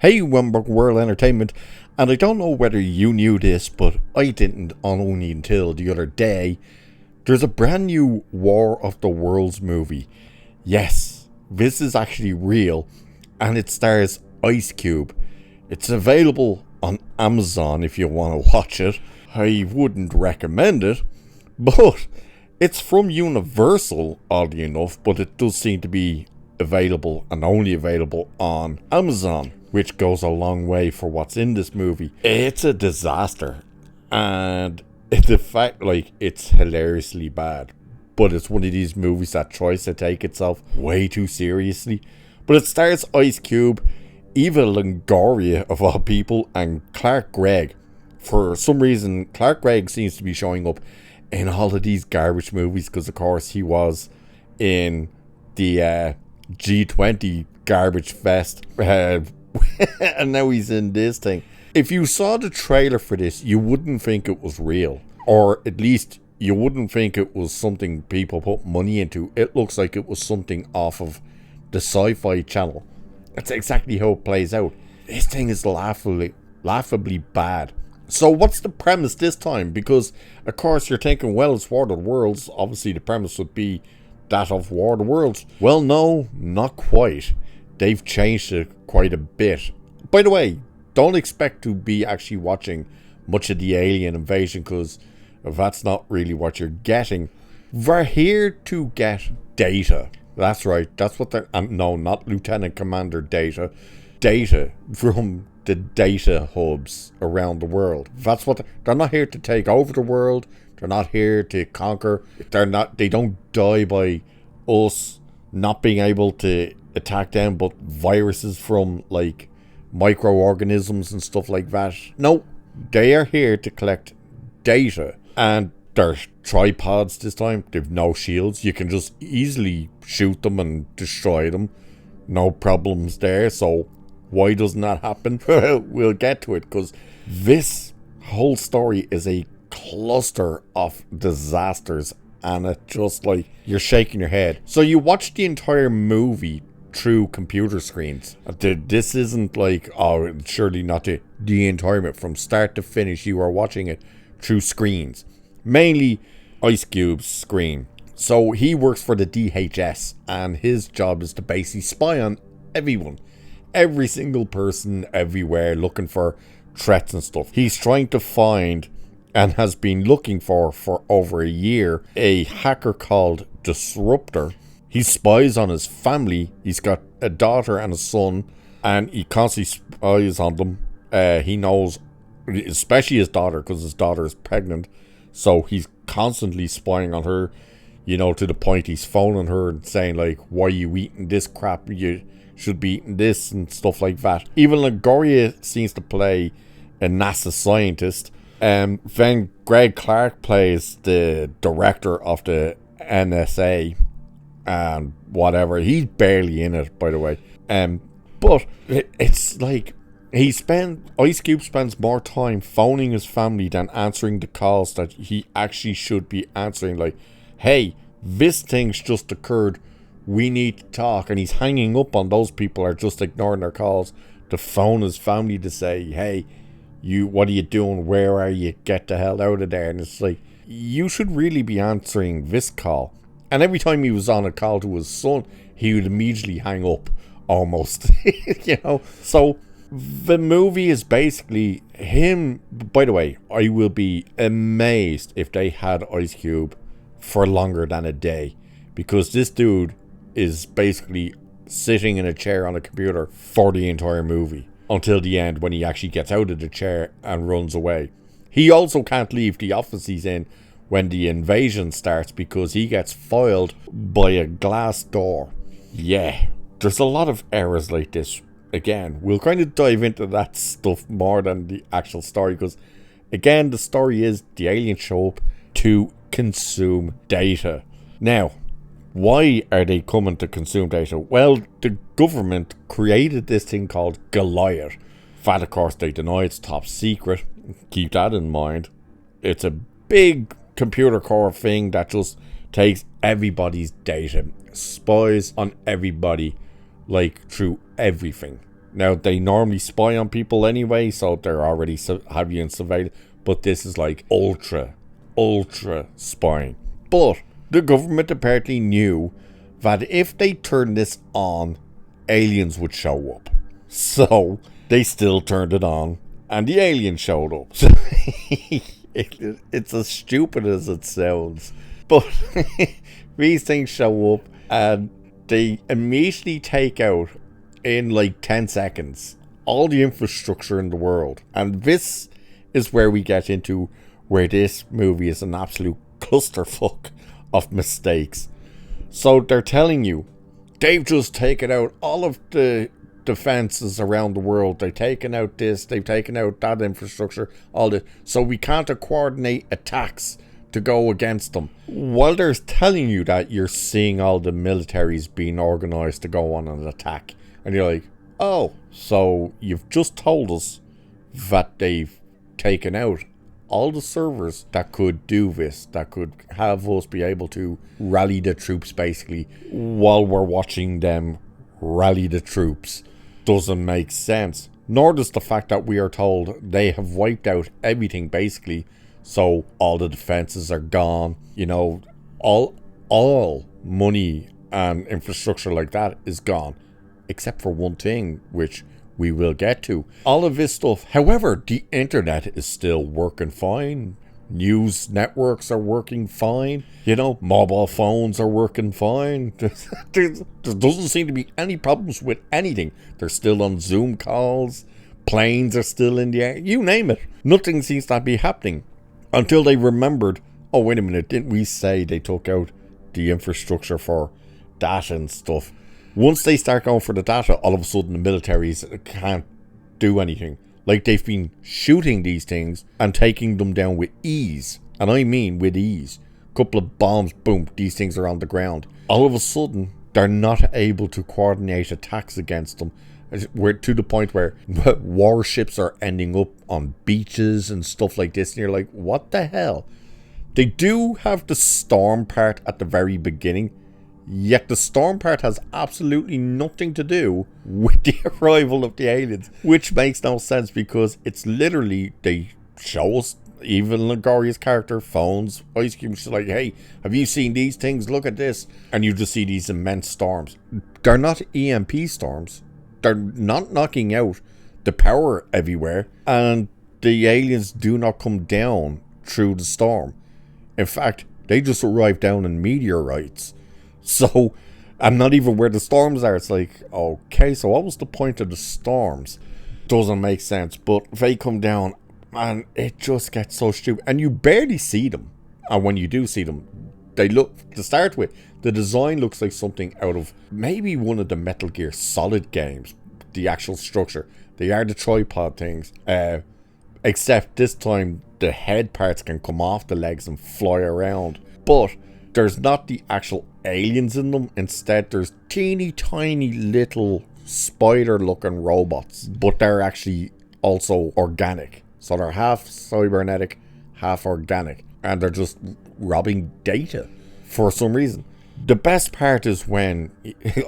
Hey, Wemberg World Entertainment, and I don't know whether you knew this, but I didn't only until the other day. There's a brand new War of the Worlds movie. Yes, this is actually real, and it stars Ice Cube. It's available on Amazon if you want to watch it. I wouldn't recommend it, but it's from Universal, oddly enough, but it does seem to be available and only available on Amazon, which goes a long way for what's in this movie. It's a disaster, and the fact, it's hilariously bad, but it's one of these movies that tries to take itself way too seriously. But it stars Ice Cube, Eva Longoria of all people, and Clark Gregg. For some reason, Clark Gregg seems to be showing up in all of these garbage movies because, of course, he was in the G20 garbage fest, and now he's in this thing. If you saw the trailer for this, you wouldn't think it was real, or at least you wouldn't think it was something people put money into. It looks like it was something off of the Sci-Fi Channel. That's exactly how it plays out. This thing is laughably bad. So what's the premise this time? Because, of course, you're thinking, well, it's War of the Worlds. Obviously, the premise would be that of War of the Worlds. Well, no, not quite. They've changed it quite a bit. By the way, don't expect to be actually watching much of the alien invasion, because that's not really what you're getting. We're here to get data. That's right. That's what they're... no, not Lieutenant Commander Data. Data from the data hubs around the world. That's what they're not here to take over the world. They're not here to conquer. They don't die by us not being able to attack them, but viruses from microorganisms and stuff like that. No, they are here to collect data, and they're tripods this time. They've no shields. You can just easily shoot them and destroy them. No problems there. So why doesn't that happen? We'll get to it, because this whole story is a cluster of disasters, and it just you're shaking your head. So you watch the entire movie through computer screens. This isn't surely not the entire, from start to finish you are watching it through screens, mainly Ice Cube's screen. So he works for the DHS, and his job is to basically spy on everyone, every single person everywhere, looking for threats and stuff. He's trying to find, and has been looking for over a year, a hacker called Disruptor. He spies on his family. He's got a daughter and a son, and he constantly spies on them. He knows, especially his daughter, because his daughter is pregnant, so he's constantly spying on her, to the point he's phoning her and saying, why are you eating this crap? You should be eating this, and stuff like that. Even Longoria seems to play a NASA scientist. Then Greg Clark plays the director of the NSA, and whatever. He's barely in it, by the way. But it's Ice Cube spends more time phoning his family than answering the calls that he actually should be answering. Hey, this thing's just occurred. We need to talk. And he's hanging up on those people, are just ignoring their calls to phone his family to say, hey, what are you doing? Where are you? Get the hell out of there. And it's you should really be answering this call. And every time he was on a call to his son, he would immediately hang up, almost. So the movie is basically him. By the way, I will be amazed if they had Ice Cube for longer than a day, because this dude is basically sitting in a chair on a computer for the entire movie, until the end, when he actually gets out of the chair and runs away. He also can't leave the office he's in when the invasion starts, because he gets foiled by a glass door. Yeah, there's a lot of errors like this. Again, we'll kind of dive into that stuff more than the actual story, because again, the story is the aliens show up to consume data. Now, why are they coming to consume data? Well, the government created this thing called Goliath. That, of course, they deny it's top secret. Keep that in mind. It's a big computer core thing that just takes everybody's data, spies on everybody, through everything. Now, they normally spy on people anyway, so they're already have you in surveillance. But this is like ultra spying. But the government apparently knew that if they turned this on, aliens would show up. So they still turned it on, and the aliens showed up. So it's as stupid as it sounds. But these things show up, and they immediately take out, in like 10 seconds, all the infrastructure in the world. And this is where we get into where this movie is an absolute clusterfuck of mistakes. So they're telling you, they've just taken out all of the defenses around the world. They've taken out this, they've taken out that infrastructure, all this. So we can't coordinate attacks to go against them. While they're telling you that, you're seeing all the militaries being organized to go on an attack. And you're like, oh, so you've just told us that they've taken out all the servers that could do this, that could have us be able to rally the troops basically while we're watching them rally the troops. Doesn't make sense. Nor does the fact that we are told they have wiped out everything basically, so all the defenses are gone. You know, all money and infrastructure like that is gone, except for one thing, which we will get to. All of this stuff. However, the internet is still working fine. News networks are working fine. You know, mobile phones are working fine. There doesn't seem to be any problems with anything. They're still on Zoom calls. Planes are still in the air. You name it. Nothing seems to be happening. Until they remembered, oh, wait a minute, didn't we say they took out the infrastructure for data and stuff? Once they start going for the data, all of a sudden the militaries can't do anything. Like, they've been shooting these things and taking them down with ease. And I mean with ease. Couple of bombs, boom, these things are on the ground. All of a sudden, they're not able to coordinate attacks against them. We're to the point where warships are ending up on beaches and stuff like this. And you're like, what the hell? They do have the storm part at the very beginning. Yet the storm part has absolutely nothing to do with the arrival of the aliens, which makes no sense because it's literally, they show us, even Longoria's character phones Ice Cube. She's like, hey, have you seen these things? Look at this. And you just see these immense storms. They're not EMP storms. They're not knocking out the power everywhere. And the aliens do not come down through the storm. In fact, they just arrive down in meteorites. So, and not even where the storms are. It's like, okay, so what was the point of the storms? Doesn't make sense. But they come down and it just gets so stupid. And you barely see them. And when you do see them, they look, to start with, the design looks like something out of maybe one of the Metal Gear Solid games. The actual structure. They are the tripod things. Except this time, the head parts can come off the legs and fly around. But there's not the actual aliens in them. Instead, there's teeny tiny little spider looking robots, but they're actually also organic. So they're half cybernetic, half organic, and they're just robbing data for some reason. The best part is when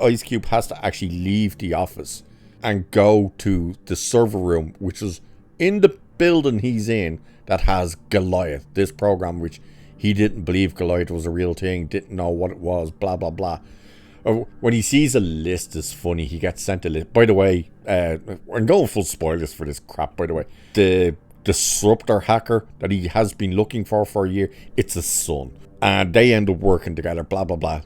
Ice Cube has to actually leave the office and go to the server room, which is in the building he's in, that has Goliath, this program which he didn't believe Goliath was a real thing, didn't know what it was, blah, blah, blah. When he sees a list, it's funny. He gets sent a list. By the way, I'm going full spoilers for this crap, by the way. The disruptor hacker that he has been looking for a year, it's his son. And they end up working together, blah, blah, blah.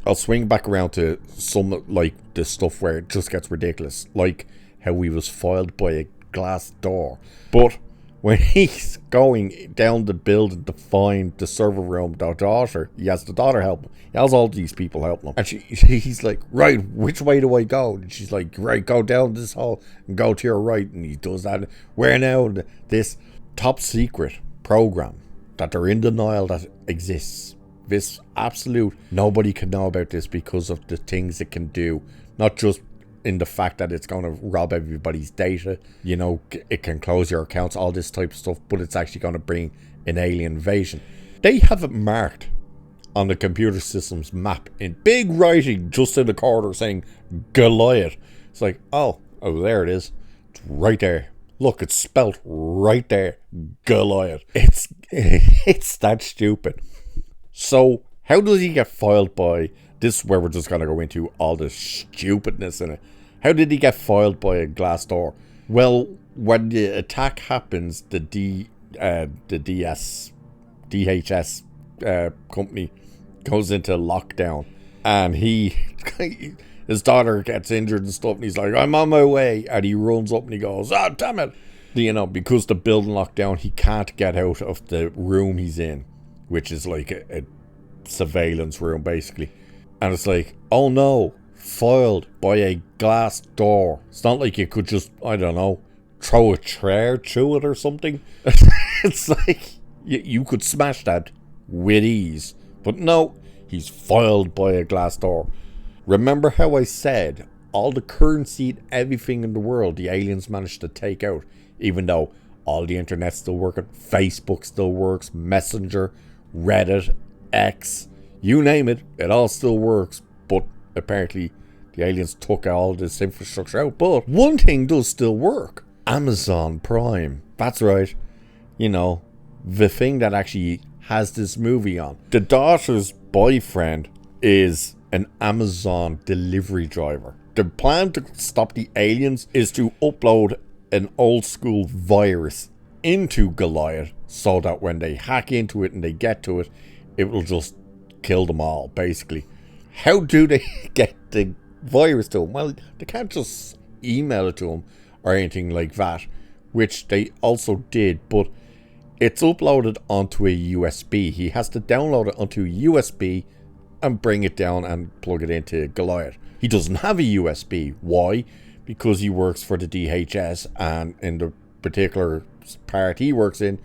I'll swing back around to some, like, this stuff where it just gets ridiculous. Like how he was foiled by a glass door. But when he's going down the building to find the server room, the daughter, he has the daughter help him. He has all these people helping him. And he's like, right, which way do I go? And she's like, right, go down this hall and go to your right. And he does that. Where now? This top secret program that they're in denial that exists. This absolute, nobody can know about this because of the things it can do. Not just in the fact that it's going to rob everybody's data, you know, it can close your accounts, all this type of stuff, but it's actually going to bring an alien invasion. They have it marked on the computer system's map in big writing just in the corner saying Goliath. It's like, oh, Oh, there it is. It's right there. Look, it's spelt right there. Goliath. It's that stupid. So, how does he get foiled by... This is where we're just going to go into all the stupidness in it. How did he get foiled by a glass door? Well, when the attack happens, the DHS company goes into lockdown. And his daughter gets injured and stuff. And he's like, I'm on my way. And he runs up and he goes, oh, damn it. You know, because the building locked down, he can't get out of the room he's in, which is like a surveillance room, basically. And it's like, oh no, foiled by a glass door. It's not like you could just, I don't know, throw a chair through it or something. It's like, you could smash that with ease. But no, he's foiled by a glass door. Remember how I said all the currency and everything in the world the aliens managed to take out, even though all the internet's still working, Facebook still works, Messenger, Reddit, X, you name it, it all still works. But apparently the aliens took all this infrastructure out. But one thing does still work. Amazon Prime. That's right. You know, the thing that actually has this movie on. The daughter's boyfriend is an Amazon delivery driver. The plan to stop the aliens is to upload an old school virus into Goliath so that when they hack into it and they get to it, it will just kill them all, basically. How do they get the virus to him? Well, they can't just email it to him or anything like that, which they also did, but it's uploaded onto a USB. He has to download it onto a USB and bring it down and plug it into Goliath. He doesn't have a USB. Why? Because he works for the DHS, and in the particular part he works in,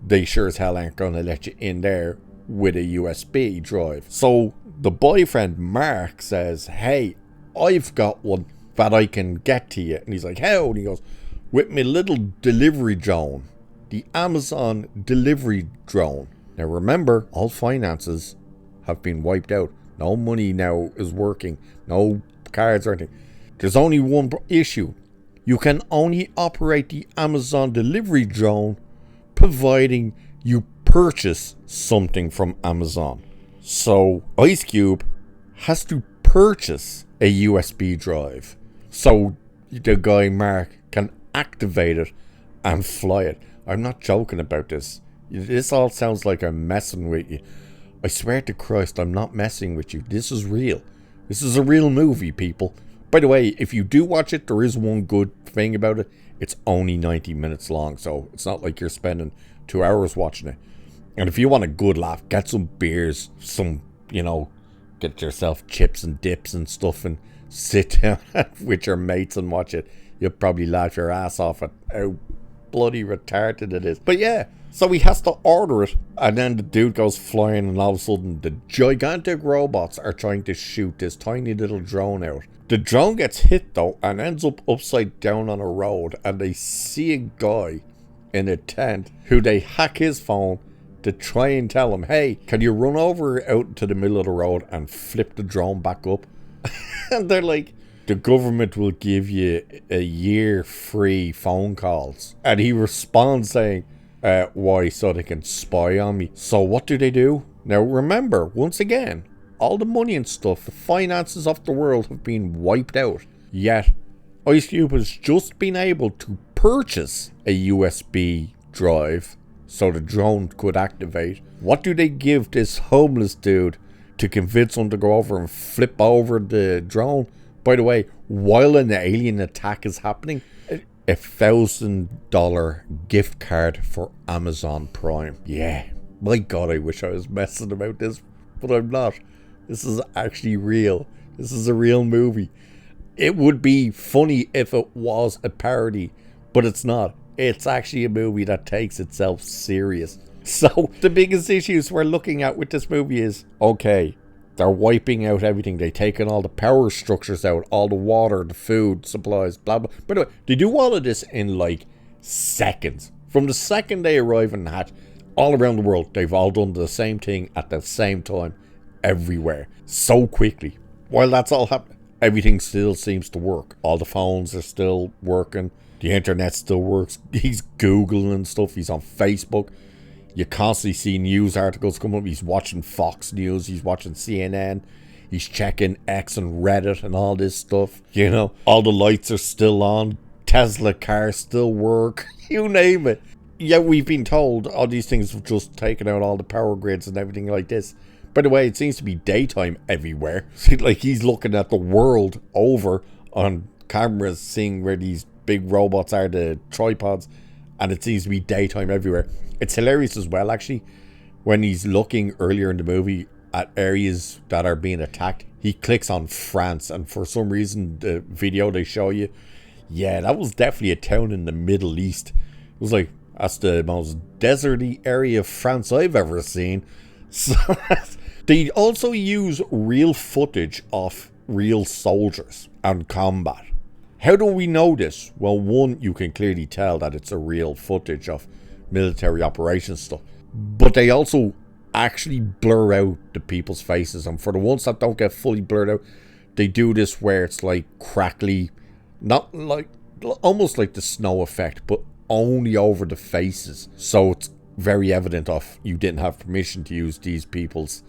they sure as hell ain't going to let you in there with a USB drive. So the boyfriend Mark says, hey, I've got one that I can get to you. And he's like, how? And he goes, with my little delivery drone, the Amazon delivery drone. Now remember, all finances have been wiped out. No money now is working. No cards or anything. There's only one issue. You can only operate the Amazon delivery drone providing you purchase something from Amazon. So Ice Cube has to purchase a USB drive so the guy Mark can activate it and fly it. I'm not joking about this. This all sounds like I'm messing with you. I swear to Christ, I'm not messing with you. This is real. This is a real movie, people. By the way, if you do watch it, there is one good thing about it. It's only 90 minutes long, so it's not like you're spending 2 hours watching it. And if you want a good laugh, get some beers, get yourself chips and dips and stuff and sit down with your mates and watch it. You'll probably laugh your ass off at how bloody retarded it is. But yeah, so he has to order it, and then the dude goes flying, and all of a sudden the gigantic robots are trying to shoot this tiny little drone out. The drone gets hit though and ends up upside down on a road, and they see a guy in a tent who they hack his phone to try and tell him, hey, can you run over out to the middle of the road and flip the drone back up? And they're like, the government will give you a year free phone calls. And he responds saying, why? So they can spy on me. So what do? Now remember, once again, all the money and stuff, the finances of the world have been wiped out. Yet, Ice Cube has just been able to purchase a USB drive so the drone could activate. What do they give this homeless dude to convince him to go over and flip over the drone? By the way, while an alien attack is happening, $1,000 gift card for Amazon Prime. Yeah, my God, I wish I was messing about this, but I'm not. This is actually real. This is a real movie. It would be funny if it was a parody, but it's not. It's actually a movie that takes itself serious. So the biggest issues we're looking at with this movie is, okay, they're wiping out everything. They're taking all the power structures out, all the water, the food, supplies, blah, blah. By the way, they do all of this in like seconds. From the second they arrive in the hatch, all around the world, they've all done the same thing at the same time, everywhere, so quickly. While that's all happening, everything still seems to work. All the phones are still working. The internet still works. He's Googling stuff. He's on Facebook. You constantly see news articles come up. He's watching Fox News. He's watching CNN. He's checking X and Reddit and all this stuff. You know, all the lights are still on. Tesla cars still work. You name it. Yeah, we've been told all these things have just taken out all the power grids and everything like this. By the way, it seems to be daytime everywhere. Like he's looking at the world over on cameras, seeing where these big robots are, the tripods, and it seems to be daytime everywhere. It's hilarious as well, actually, when he's looking earlier in the movie at areas that are being attacked. He clicks on France, and for some reason, the video they show you, yeah, that was definitely a town in the Middle East. It was like, that's the most deserty area of France I've ever seen. So they also use real footage of real soldiers and combat. How do we know this? Well, one, you can clearly tell that it's a real footage of military operations stuff. But they also actually blur out the people's faces. And for the ones that don't get fully blurred out, they do this where it's like crackly, not like, almost like the snow effect, but only over the faces. So it's very evident of you didn't have permission to use these people's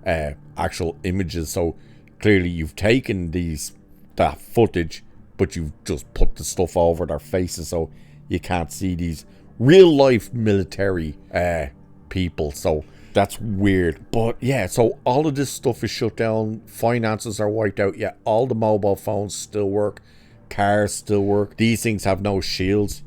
actual images. So clearly you've taken that footage, but you've just put the stuff over their faces so you can't see these real life military people. So that's weird. But yeah, so all of this stuff is shut down. Finances are wiped out. Yeah, all the mobile phones still work. Cars still work. These things have no shields.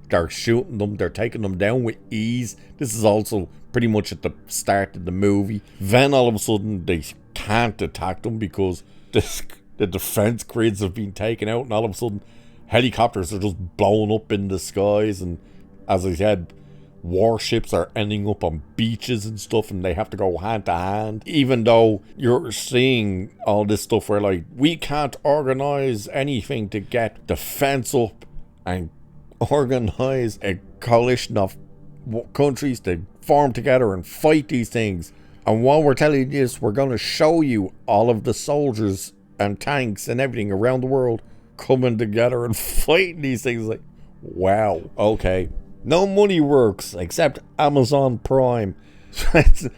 They're shooting them. They're taking them down with ease. This is also pretty much at the start of the movie. Then all of a sudden they can't attack them because the defense grids have been taken out, and all of a sudden helicopters are just blowing up in the skies, and as I said, warships are ending up on beaches and stuff, and they have to go hand to hand. Even though you're seeing all this stuff where like, we can't organize anything to get defense up and organize a coalition of countries to form together and fight these things. And while we're telling you this, we're going to show you all of the soldiers and tanks and everything around the world coming together and fighting these things. Like, wow, okay. No money works except Amazon Prime.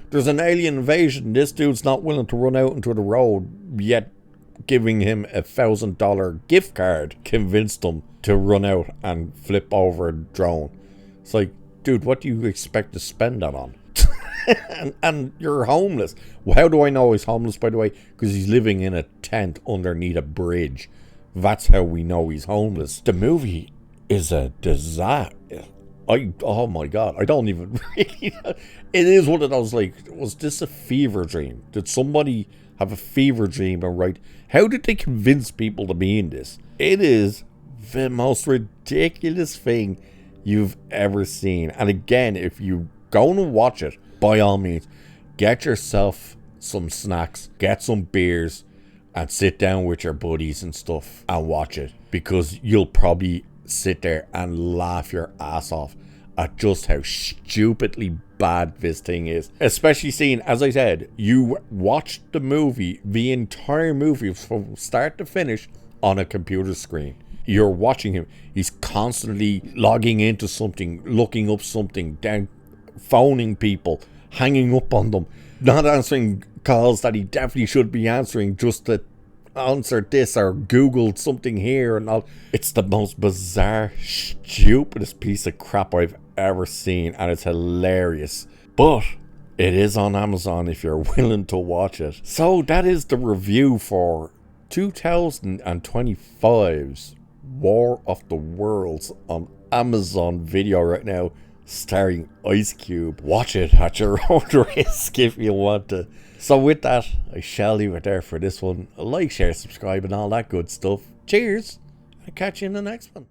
There's an alien invasion. This dude's not willing to run out into the road, yet giving him $1,000 gift card convinced him to run out and flip over a drone. It's like, dude, what do you expect to spend that on? and you're homeless. Well, how do I know he's homeless, by the way? Because he's living in a tent underneath a bridge. That's how we know he's homeless. The movie is a disaster. Oh my god, I don't even really know. It is one of those, like, was this a fever dream? Did somebody have a fever dream and write? How did they convince people to be in this? It is the most ridiculous thing you've ever seen. And again, if you go and watch it, by all means, get yourself some snacks, get some beers, and sit down with your buddies and stuff and watch it, because you'll probably sit there and laugh your ass off at just how stupidly bad this thing is. Especially seeing, as I said, you watched the movie, the entire movie from start to finish on a computer screen. You're watching him. He's constantly logging into something, looking up something, then phoning people, hanging up on them, not answering calls that he definitely should be answering just to answer this or Google something here and all. It's the most bizarre, stupidest piece of crap I've ever seen, and it's hilarious. But it is on Amazon if you're willing to watch it. So that is the review for 2025's War of the Worlds on Amazon Video right now, starring Ice Cube. Watch it at your own risk if you want to. So with that, I shall leave it there for this one. Like, share, subscribe, and all that good stuff. Cheers. I'll catch you in the next one.